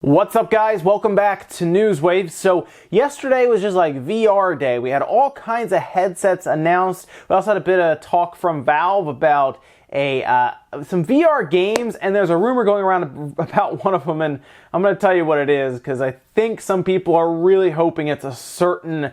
What's up, guys? Welcome back to Newswave. So yesterday was just like VR day. We had all kinds of headsets announced. We also had a bit of talk from Valve about some VR games, and there's a rumor going around about one of them, and I'm going to tell you what it is because I think some people are really hoping it's a certain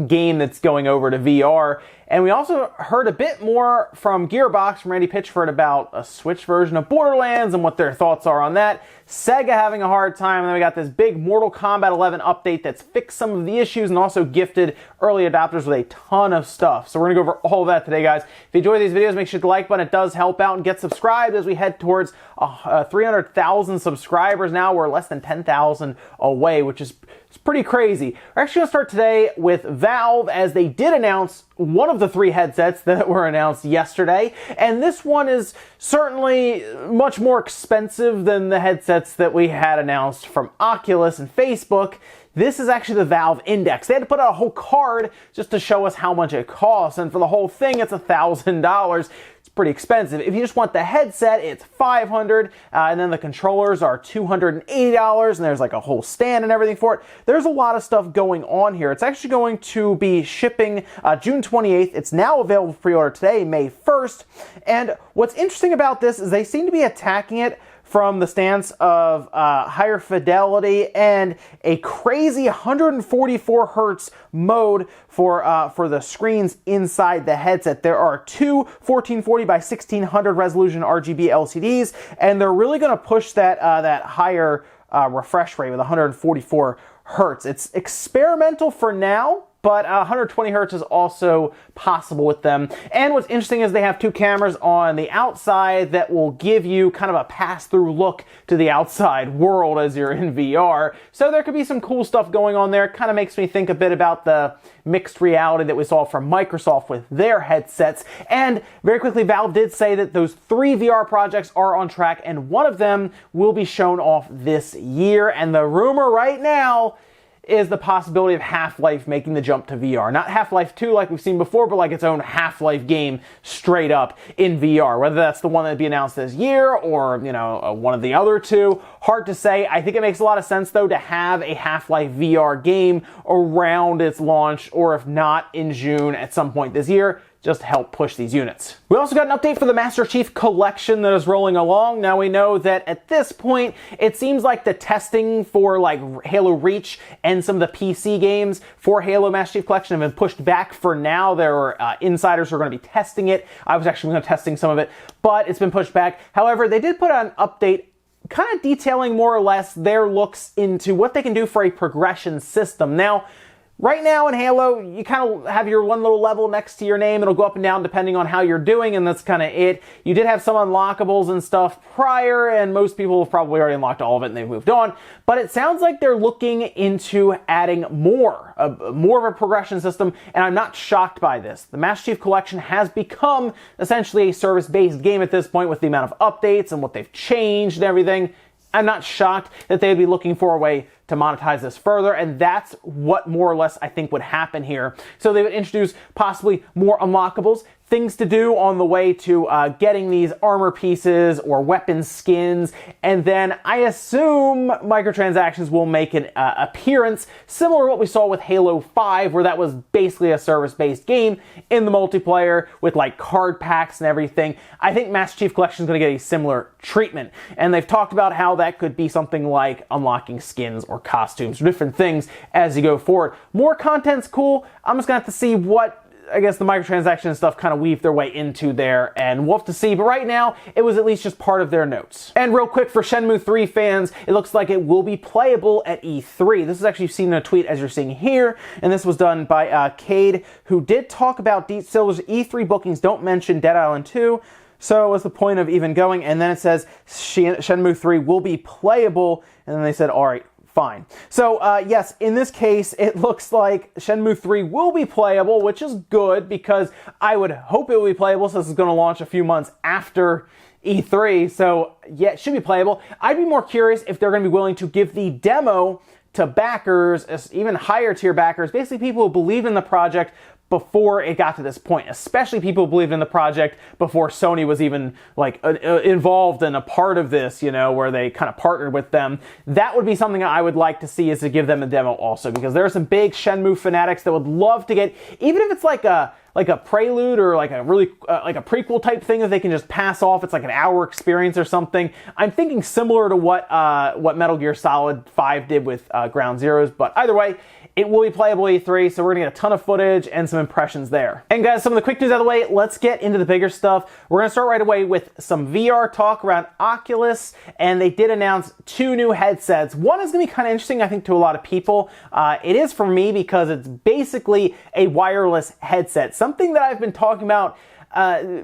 game that's going over to VR. And we also heard a bit more from Gearbox, from Randy Pitchford, about a Switch version of Borderlands and what their thoughts are on that. Sega having a hard time, and then we got this big Mortal Kombat 11 update that's fixed some of the issues and also gifted early adopters with a ton of stuff. So we're going to go over all of that today, guys. If you enjoy these videos, make sure to hit the like button. It does help out, and get subscribed as we head towards 300,000 subscribers now. We're less than 10,000 away, which is pretty crazy. We're actually going to start today with Valve, as they did announce one of the three headsets that were announced yesterday, and this one is certainly much more expensive than the headsets that we had announced from Oculus and Facebook. This is actually the Valve Index. They had to put out a whole card just to show us how much it costs, and for the whole thing, it's $1,000. Pretty expensive. If you just want the headset, it's $500, and then the controllers are $280, and there's like a whole stand and everything for it. There's a lot of stuff going on here. It's actually going to be shipping June 28th. It's now available for pre-order today, May 1st. And what's interesting about this is they seem to be attacking it from the stance of higher fidelity and a crazy 144 hertz mode for the screens inside the headset. There are two 1440 by 1600 resolution RGB LCDs, and they're really going to push that higher refresh rate with 144 hertz. It's experimental for now, but 120 hertz is also possible with them. And what's interesting is they have two cameras on the outside that will give you kind of a pass-through look to the outside world as you're in VR. So there could be some cool stuff going on there. It kind of makes me think a bit about the mixed reality that we saw from Microsoft with their headsets. And very quickly, Valve did say that those three VR projects are on track, and one of them will be shown off this year. And the rumor right now is the possibility of Half-Life making the jump to VR. Not Half-Life 2 like we've seen before, but like its own Half-Life game straight up in VR. Whether that's the one that'd be announced this year or, one of the other two, hard to say. I think it makes a lot of sense, though, to have a Half-Life VR game around its launch, or if not, in June at some point this year, just to help push these units. We also got an update for the Master Chief Collection that is rolling along. Now we know that at this point, it seems like the testing for like Halo Reach and some of the PC games for Halo Master Chief Collection have been pushed back for now. There are insiders who are going to be testing it. I was actually going to be testing some of it, but it's been pushed back. However, they did put out an update kind of detailing more or less their looks into what they can do for a progression system. Now, right now in Halo, you kind of have your one little level next to your name. It'll go up and down depending on how you're doing, and that's kind of it. You did have some unlockables and stuff prior, and most people have probably already unlocked all of it and they've moved on. But it sounds like they're looking into adding more of a progression system, and I'm not shocked by this. The Master Chief Collection has become essentially a service-based game at this point with the amount of updates and what they've changed and everything. I'm not shocked that they'd be looking for a way to monetize this further, and that's what more or less I think would happen here. So they would introduce possibly more unlockables, things to do on the way to getting these armor pieces or weapon skins, and then I assume microtransactions will make an appearance, similar to what we saw with Halo 5, where that was basically a service-based game in the multiplayer with like card packs and everything. I think Master Chief Collection is going to get a similar treatment, and they've talked about how that could be something like unlocking skins or costumes or different things as you go forward. More content's cool. I'm just going to have to see what I guess the microtransaction and stuff kind of weave their way into there, and we'll have to see. But right now, it was at least just part of their notes. And real quick, for Shenmue 3 fans, it looks like it will be playable at E3. This is actually seen in a tweet as you're seeing here, and this was done by Cade, who did talk about Deep Silver's E3 bookings don't mention Dead Island 2. So what's the point of even going? And then it says Shenmue 3 will be playable, and then they said, all right, fine. So yes, in this case, it looks like Shenmue 3 will be playable, which is good because I would hope it will be playable since it's going to launch a few months after E3. So yeah, it should be playable. I'd be more curious if they're going to be willing to give the demo to backers, even higher tier backers, basically people who believe in the project before it got to this point, especially people who believed in the project before Sony was even like involved and a part of this, you know, where they kind of partnered with them. That would be something I would like to see, is to give them a demo also, because there are some big Shenmue fanatics that would love to get, even if it's like a prelude or like a really like a prequel type thing that they can just pass off. It's like an hour experience or something. I'm thinking similar to what Metal Gear Solid 5 did with Ground Zeroes, but either way, it will be playable E3, so we're gonna get a ton of footage and some impressions there. And guys, some of the quick news out of the way, let's get into the bigger stuff. We're gonna start right away with some VR talk around Oculus, and they did announce 2 new headsets. One is gonna be kind of interesting, I think, to a lot of people. It is for me because it's basically a wireless headset, something that I've been talking about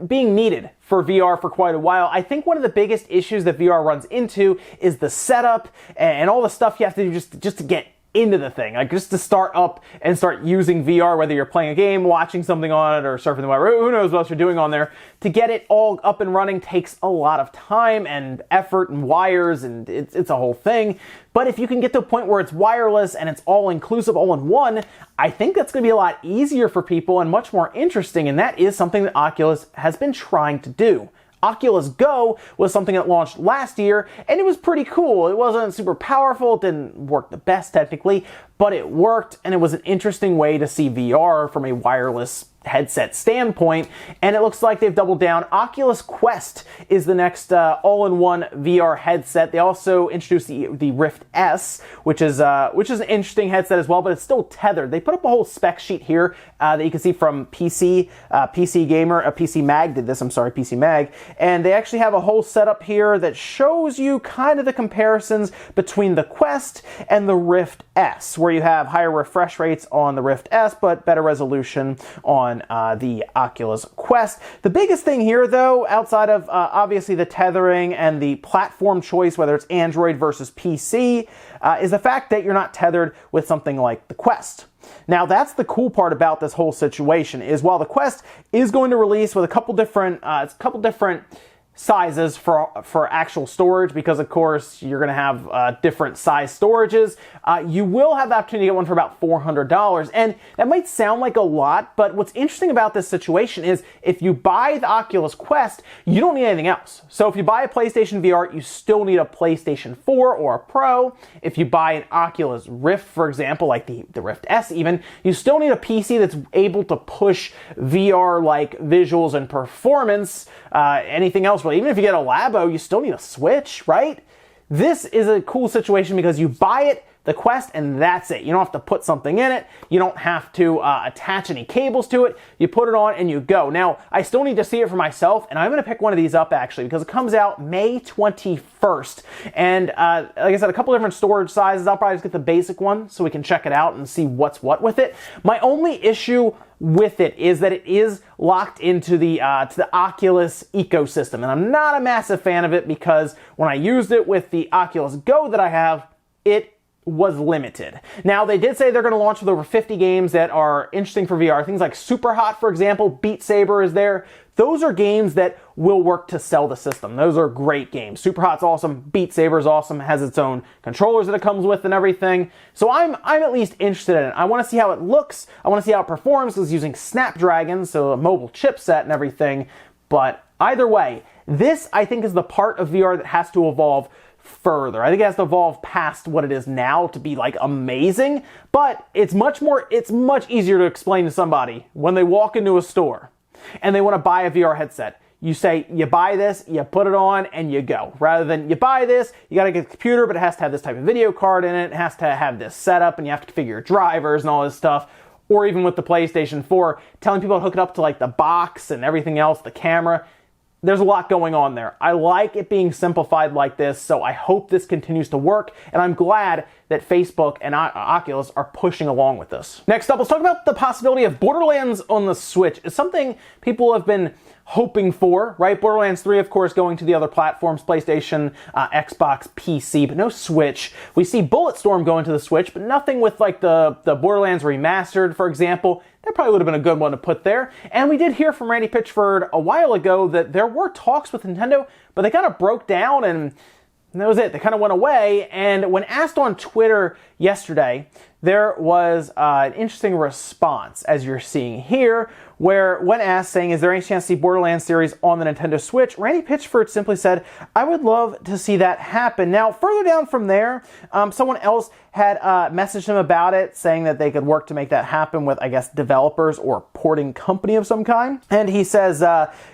being needed for VR for quite a while. I think one of the biggest issues that VR runs into is the setup and all the stuff you have to do just to get into the thing, like just to start up and start using VR, whether you're playing a game, watching something on it, or surfing the web, or who knows what else you're doing on there. To get it all up and running takes a lot of time and effort and wires, and it's a whole thing. But if you can get to a point where it's wireless and it's all inclusive, all in one, I think that's going to be a lot easier for people and much more interesting, and that is something that Oculus has been trying to do. Oculus Go was something that launched last year, and it was pretty cool. It wasn't super powerful, it didn't work the best technically, but it worked, and it was an interesting way to see VR from a wireless headset standpoint, and it looks like they've doubled down. Oculus Quest is the next all-in-one VR headset. They also introduced the Rift S, which is an interesting headset as well, but it's still tethered. They put up a whole spec sheet here that you can see from PC Gamer, PC Mag did this, PC Mag, and they actually have a whole setup here that shows you kind of the comparisons between the Quest and the Rift S, where you have higher refresh rates on the Rift S, but better resolution on the Oculus Quest. The biggest thing here, though, outside of obviously the tethering and the platform choice, whether it's Android versus PC, is the fact that you're not tethered with something like the Quest. Now, that's the cool part about this whole situation, is while the Quest is going to release with a couple different sizes for actual storage, because of course you're going to have different size storages, you will have the opportunity to get one for about $400, and that might sound like a lot, but what's interesting about this situation is if you buy the Oculus Quest, you don't need anything else. So if you buy a PlayStation VR, you still need a PlayStation 4 or a Pro. If you buy an Oculus Rift, for example, like the Rift S even, you still need a PC that's able to push VR-like visuals and performance. Anything else, really. Even if you get a Labo, you still need a Switch, right? This is a cool situation because you buy it, the Quest, and that's it. You don't have to put something in it. You don't have to attach any cables to it. You put it on and you go. Now, I still need to see it for myself, and I'm going to pick one of these up, actually, because it comes out May 21st. And like I said, a couple different storage sizes. I'll probably just get the basic one so we can check it out and see what's what with it. My only issue with it is that it is locked into the Oculus ecosystem, and I'm not a massive fan of it because when I used it with the Oculus Go that I have, it was limited. Now, they did say they're going to launch with over 50 games that are interesting for VR. Things like Super Hot, for example, Beat Saber is there. Those are games that will work to sell the system. Those are great games. Super Hot's awesome. Beat Saber's awesome. Has its own controllers that it comes with and everything. So I'm at least interested in it. I want to see how it looks. I want to see how it performs because it's using Snapdragon, so a mobile chipset and everything. But either way, this, I think, is the part of VR that has to evolve further. I think it has to evolve past what it is now to be like amazing, but it's much easier to explain to somebody when they walk into a store and they want to buy a VR headset. You say, you buy this, you put it on, and you go. Rather than, you buy this, you gotta get the computer, but it has to have this type of video card in it, it has to have this setup, and you have to configure your drivers and all this stuff. Or even with the PlayStation 4, telling people to hook it up to like the box and everything else, the camera. There's a lot going on there. I like it being simplified like this, so I hope this continues to work, and I'm glad that Facebook and Oculus are pushing along with this. Next up, let's talk about the possibility of Borderlands on the Switch. It's something people have been hoping for, right? Borderlands 3, of course, going to the other platforms, PlayStation, Xbox, PC, but no Switch. We see Bulletstorm going to the Switch, but nothing with like the Borderlands Remastered, for example. That probably would have been a good one to put there. And we did hear from Randy Pitchford a while ago that there were talks with Nintendo, but they kind of broke down and And that was it. They kind of went away. And when asked on Twitter yesterday, there was an interesting response, as you're seeing here, where when asked, saying, is there any chance to see Borderlands series on the Nintendo Switch, Randy Pitchford simply said, I would love to see that happen. Now, further down from there, someone else had messaged him about it, saying that they could work to make that happen with, I guess, developers or porting company of some kind. And he says,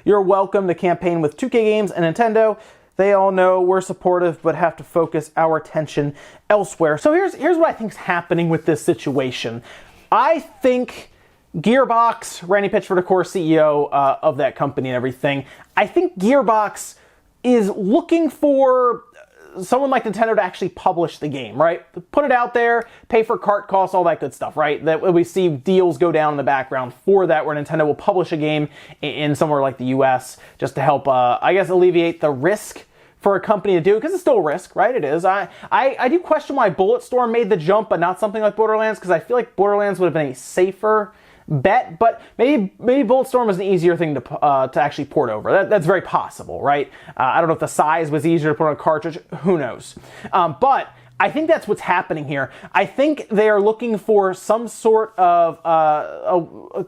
you're welcome to campaign with 2K Games and Nintendo. They all know we're supportive, but have to focus our attention elsewhere. So here's what I think's happening with this situation. I think Gearbox, Randy Pitchford, of course, CEO of that company and everything, I think Gearbox is looking for someone like Nintendo to actually publish the game, right? Put it out there, pay for cart costs, all that good stuff, right? That we see deals go down in the background for that, where Nintendo will publish a game in somewhere like the US just to help, I guess, alleviate the risk for a company to do, because it's still a risk, right? It is. I do question why Bulletstorm made the jump, but not something like Borderlands, because I feel like Borderlands would have been a safer bet, but maybe Bulletstorm was an easier thing to actually port over. That's very possible, right? I don't know if the size was easier to put on a cartridge. Who knows? But I think that's what's happening here. I think they are looking for some sort of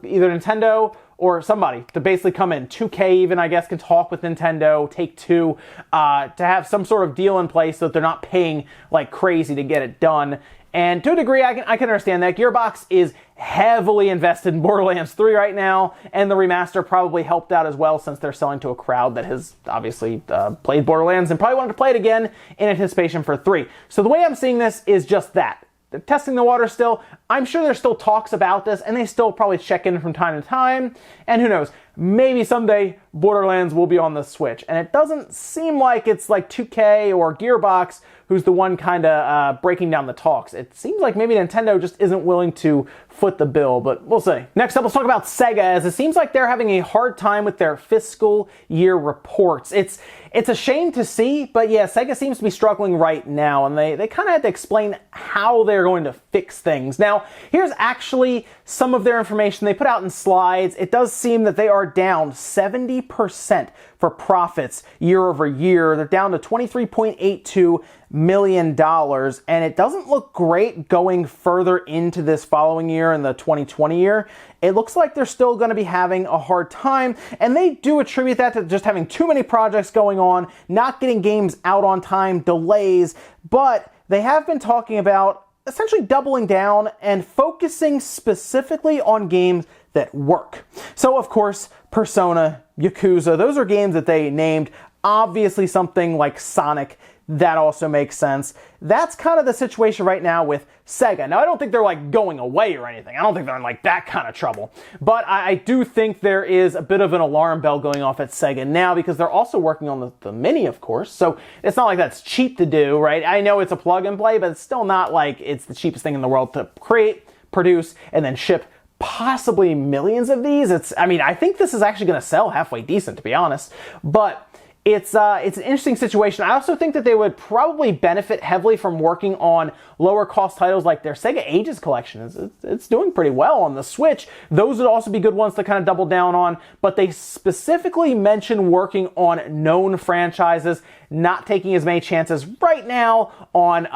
either Nintendo or somebody to basically come in. 2K even, I guess, can talk with Nintendo, Take-Two, to have some sort of deal in place so that they're not paying like crazy to get it done. And to a degree, I can understand that. Gearbox is heavily invested in Borderlands 3 right now, and the remaster probably helped out as well, since they're selling to a crowd that has obviously played Borderlands and probably wanted to play it again in anticipation for 3. So the way I'm seeing this is just that. They're testing the water still. I'm sure there's still talks about this, and they still probably check in from time to time. And who knows, maybe someday Borderlands will be on the Switch. And it doesn't seem like it's like 2K or Gearbox who's the one kind of breaking down the talks. It seems like maybe Nintendo just isn't willing to foot the bill, but we'll see. Next up, let's talk about Sega, as it seems like they're having a hard time with their fiscal year reports. It's a shame to see, but yeah, Sega seems to be struggling right now, and they kind of had to explain how they're going to fix things. Now, here's actually some of their information they put out in slides. It does seem that they are down 70% for profits year over year. They're down to $23.82 million, and it doesn't look great going further into this following year, in the 2020 year. It looks like they're still going to be having a hard time, and they do attribute that to just having too many projects going on, not getting games out on time, delays, but they have been talking about essentially doubling down and focusing specifically on games that work. So, of course, Persona, Yakuza, those are games that they named. Obviously, something like Sonic, that also makes sense. That's kind of the situation right now with Sega. Now, I don't think they're like going away or anything. I don't think they're in like that kind of trouble. But I do think there is a bit of an alarm bell going off at Sega now, because they're also working on the Mini, of course. So it's not like that's cheap to do, right? I know it's a plug and play, but it's still not like it's the cheapest thing in the world to create, produce, and then ship possibly millions of these. I think this is actually going to sell halfway decent, to be honest. But it's an interesting situation. I also think that they would probably benefit heavily from working on lower cost titles like their Sega Ages collection. It's doing pretty well on the Switch. Those would also be good ones to kind of double down on, but they specifically mention working on known franchises, not taking as many chances right now on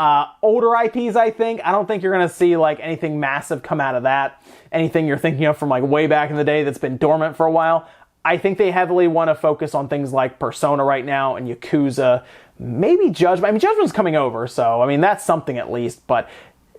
older IPs, I think. I don't think you're going to see like anything massive come out of that. Anything you're thinking of from like way back in the day that's been dormant for a while. I think they heavily want to focus on things like Persona right now and Yakuza, maybe Judgment. Judgment's coming over, so that's something at least. But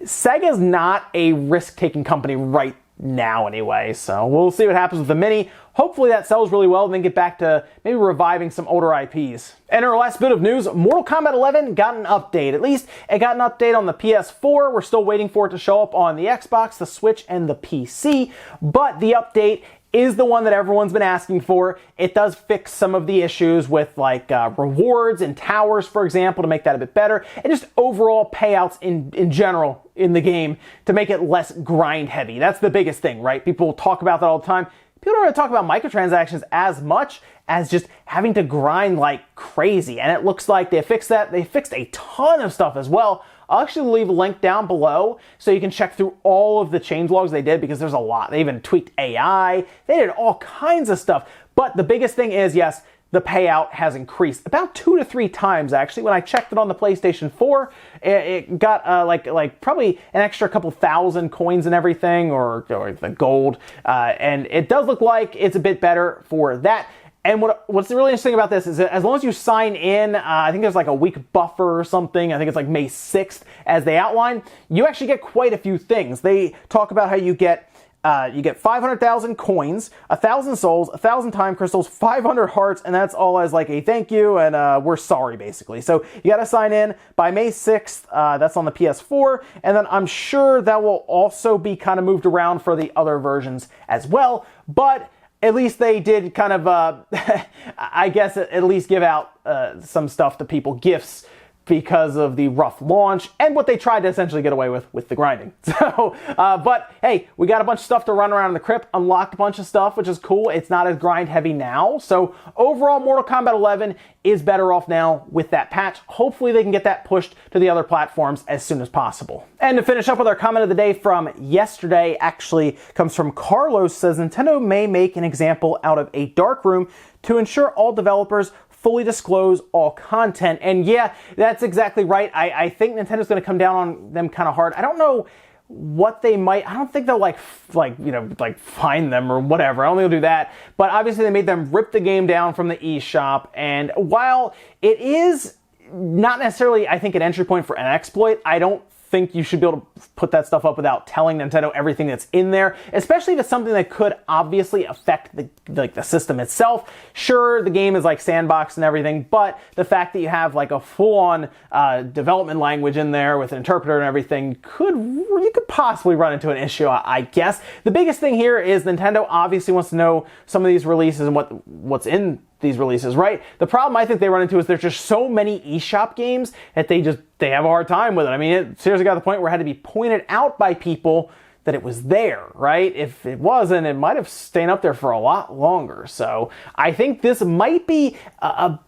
Sega's not a risk-taking company right now anyway, so we'll see what happens with the Mini. Hopefully that sells really well and then get back to maybe reviving some older IPs. And our last bit of news, Mortal Kombat 11 got an update. At least it got an update on the PS4. We're still waiting for it to show up on the Xbox, the Switch, and the PC. But the update is the one that everyone's been asking for. It does fix some of the issues with like rewards and towers, for example, to make that a bit better, and just overall payouts in general in the game to make it less grind heavy. That's the biggest thing, right? People talk about that all the time. People don't really talk about microtransactions as much as just having to grind like crazy, and it looks like they fixed that. They fixed a ton of stuff as well. I'll actually leave a link down below so you can check through all of the changelogs they did, because there's a lot. They even tweaked AI. They did all kinds of stuff. But the biggest thing is, yes, the payout has increased about 2 to 3 times. Actually, when I checked it on the PlayStation 4, it got like probably an extra couple thousand coins and everything, or the gold, and it does look like it's a bit better for that. And what's really interesting about this is that as long as you sign in, I think there's like a week buffer or something, I think it's like May 6th as they outline, you actually get quite a few things. They talk about how you get 500,000 coins, 1,000 souls, 1,000 time crystals, 500 hearts, and that's all as like a thank you and we're sorry, basically. So you got to sign in by May 6th. That's on the PS4, and then I'm sure that will also be kind of moved around for the other versions as well. But at least they did kind of, I guess, at least give out some stuff to people, gifts, because of the rough launch and what they tried to essentially get away with the grinding. So, but hey, we got a bunch of stuff to run around in the crypt, unlocked a bunch of stuff, which is cool. It's not as grind heavy now. So overall, Mortal Kombat 11 is better off now with that patch. Hopefully they can get that pushed to the other platforms as soon as possible. And to finish up with our comment of the day from yesterday, actually comes from Carlos, says Nintendo may make an example out of a dark room to ensure all developers fully disclose all content. And yeah, that's exactly right. I think Nintendo's going to come down on them kind of hard. I don't know what they might, I don't think they'll like fine them or whatever. I don't think they'll do that. But obviously they made them rip the game down from the eShop. And while it is not necessarily, I think, an entry point for an exploit, I don't think you should be able to put that stuff up without telling Nintendo everything that's in there, especially if it's something that could obviously affect the system itself. Sure, the game is like sandbox and everything, but the fact that you have like a full-on development language in there with an interpreter and everything, you could possibly run into an issue, I guess. The biggest thing here is Nintendo obviously wants to know some of these releases and what's in these releases, right? The problem I think they run into is there's just so many eShop games that they have a hard time with it. I mean, it seriously got to the point where it had to be pointed out by people that it was there, right? If it wasn't, it might have stayed up there for a lot longer. So I think this might be a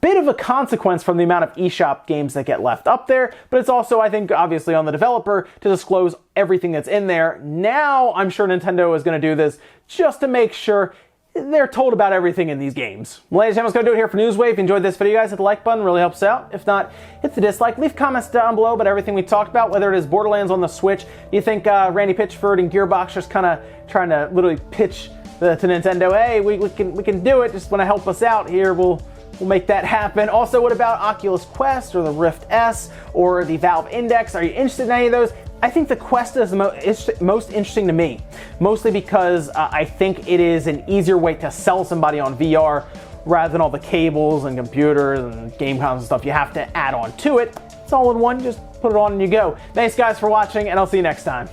bit of a consequence from the amount of eShop games that get left up there, but it's also, I think, obviously on the developer to disclose everything that's in there. Now, I'm sure Nintendo is going to do this just to make sure they're told about everything in these games. Ladies and gentlemen, that's going to do it here for Newswave. If you enjoyed this video, guys, hit the like button, really helps out. If not, hit the dislike. Leave comments down below about everything we talked about, whether it is Borderlands on the Switch. You think Randy Pitchford and Gearbox just kind of trying to literally pitch to Nintendo, hey, we can do it, just want to help us out here, we'll make that happen. Also, what about Oculus Quest or the Rift S or the Valve Index? Are you interested in any of those? I think the Quest is the most interesting to me, mostly because I think it is an easier way to sell somebody on VR rather than all the cables and computers and game consoles and stuff you have to add on to it. It's all in one, just put it on and you go. Thanks guys for watching, and I'll see you next time.